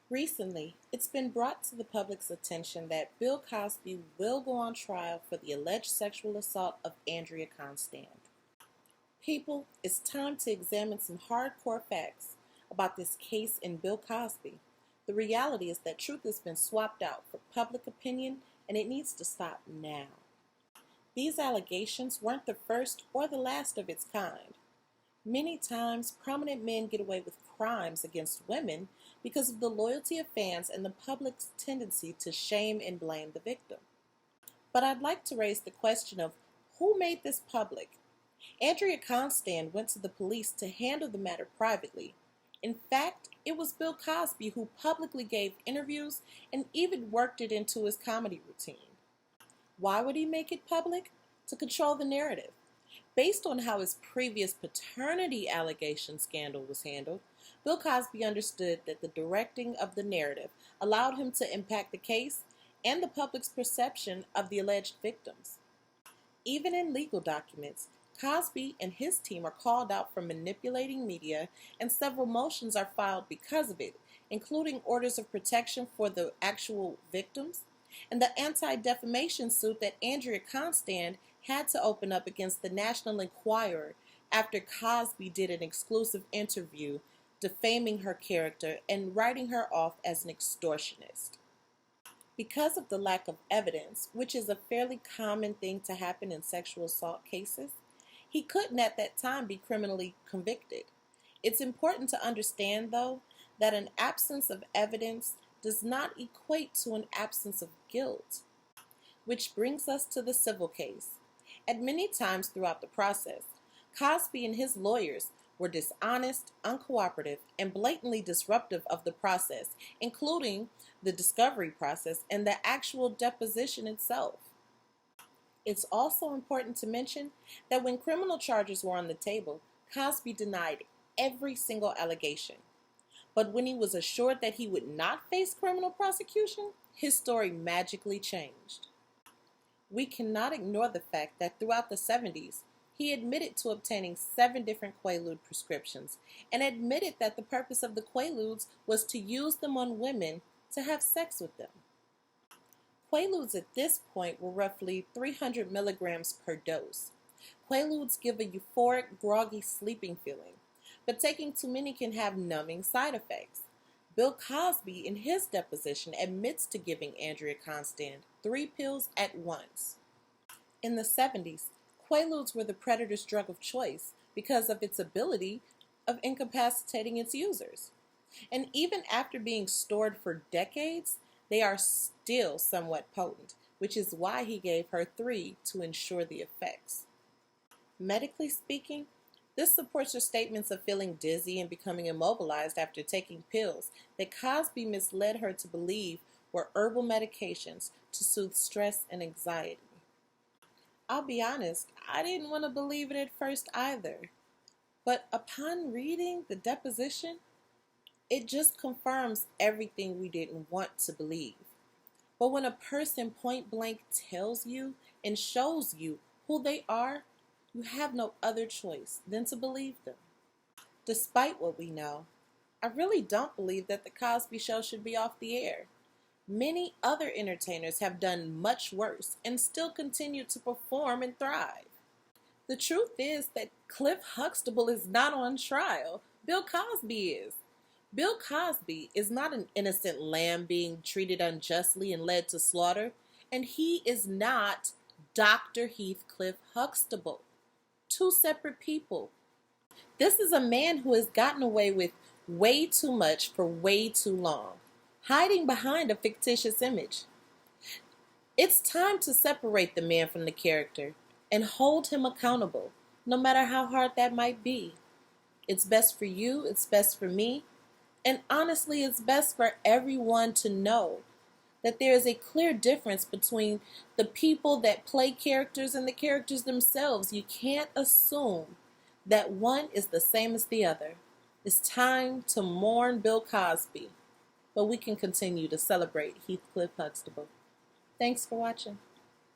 Recently, it's been brought to the public's attention that Bill Cosby will go on trial for the alleged sexual assault of Andrea Constand. People, it's time to examine some hardcore facts about this case in Bill Cosby. The reality is that truth has been swapped out for public opinion, and it needs to stop now. These allegations weren't the first or the last of its kind. Many times, prominent men get away with crimes against women because of the loyalty of fans and the public's tendency to shame and blame the victim. But I'd like to raise the question of who made this public? Andrea Constand went to the police to handle the matter privately. In fact, it was Bill Cosby who publicly gave interviews and even worked it into his comedy routine. Why would he make it public? To control the narrative. Based on how his previous paternity allegation scandal was handled, Bill Cosby understood that the directing of the narrative allowed him to impact the case and the public's perception of the alleged victims. Even in legal documents, Cosby and his team are called out for manipulating media, and several motions are filed because of it, including orders of protection for the actual victims and the anti-defamation suit that Andrea Constand had to open up against the National Enquirer after Cosby did an exclusive interview defaming her character and writing her off as an extortionist. Because of the lack of evidence, which is a fairly common thing to happen in sexual assault cases, he couldn't at that time be criminally convicted. It's important to understand, though, that an absence of evidence does not equate to an absence of guilt. Which brings us to the civil case. At many times throughout the process, Cosby and his lawyers were dishonest, uncooperative, and blatantly disruptive of the process, including the discovery process and the actual deposition itself. It's also important to mention that when criminal charges were on the table, Cosby denied every single allegation. But when he was assured that he would not face criminal prosecution, his story magically changed. We cannot ignore the fact that throughout the 70s, he admitted to obtaining 7 different Quaalude prescriptions and admitted that the purpose of the Quaaludes was to use them on women to have sex with them. Quaaludes at this point were roughly 300 milligrams per dose. Quaaludes give a euphoric, groggy sleeping feeling, but taking too many can have numbing side effects. Bill Cosby, in his deposition, admits to giving Andrea Constand 3 pills at once. In the 70s, Quaaludes were the predator's drug of choice because of its ability of incapacitating its users. And even after being stored for decades, they are still somewhat potent, which is why he gave her 3 to ensure the effects. Medically speaking, this supports her statements of feeling dizzy and becoming immobilized after taking pills that Cosby misled her to believe were herbal medications to soothe stress and anxiety. I'll be honest, I didn't want to believe it at first either. But upon reading the deposition, it just confirms everything we didn't want to believe. But when a person point blank tells you and shows you who they are, you have no other choice than to believe them. Despite what we know, I really don't believe that The Cosby Show should be off the air. Many other entertainers have done much worse and still continue to perform and thrive. The truth is that Cliff Huxtable is not on trial. Bill Cosby is. Bill Cosby is not an innocent lamb being treated unjustly and led to slaughter, and he is not Dr. Heathcliff Huxtable. 2 separate people. This is a man who has gotten away with way too much for way too long, hiding behind a fictitious image. It's time to separate the man from the character and hold him accountable, no matter how hard that might be. It's best for you, it's best for me, and honestly, it's best for everyone to know that there is a clear difference between the people that play characters and the characters themselves. You can't assume that one is the same as the other. It's time to mourn Bill Cosby, but we can continue to celebrate Heathcliff Huxtable. Thanks for watching.